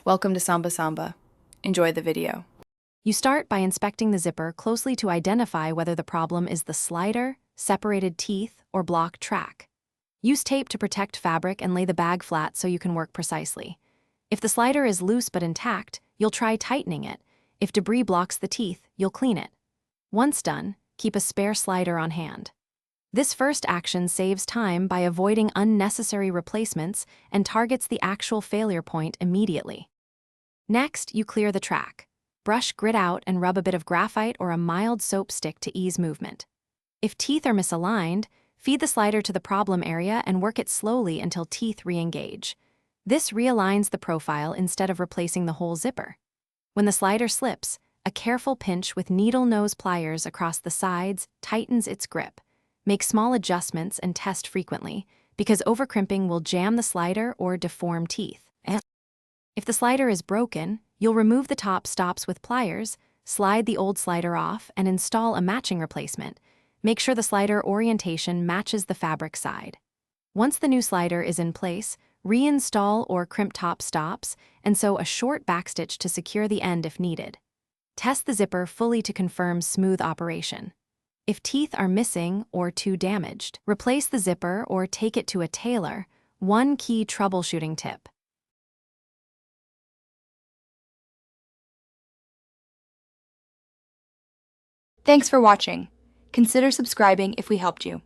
Welcome to Samba Samba. Enjoy the video. You start by inspecting the zipper closely to identify whether the problem is the slider, separated teeth, or blocked track. Use tape to protect fabric and lay the bag flat so you can work precisely. If the slider is loose but intact, you'll try tightening it. If debris blocks the teeth, you'll clean it. Once done, keep a spare slider on hand. This first action saves time by avoiding unnecessary replacements and targets the actual failure point immediately. Next, you clear the track. Brush grit out and rub a bit of graphite or a mild soap stick to ease movement. If teeth are misaligned, feed the slider to the problem area and work it slowly until teeth re-engage. This realigns the profile instead of replacing the whole zipper. When the slider slips, a careful pinch with needle nose pliers across the sides tightens its grip. Make small adjustments and test frequently, because overcrimping will jam the slider or deform teeth. If the slider is broken, you'll remove the top stops with pliers, slide the old slider off, and install a matching replacement. Make sure the slider orientation matches the fabric side. Once the new slider is in place, reinstall or crimp top stops and sew a short backstitch to secure the end if needed. Test the zipper fully to confirm smooth operation. If teeth are missing or too damaged, replace the zipper or take it to a tailor. One key troubleshooting tip. Thanks for watching. Consider subscribing if we helped you.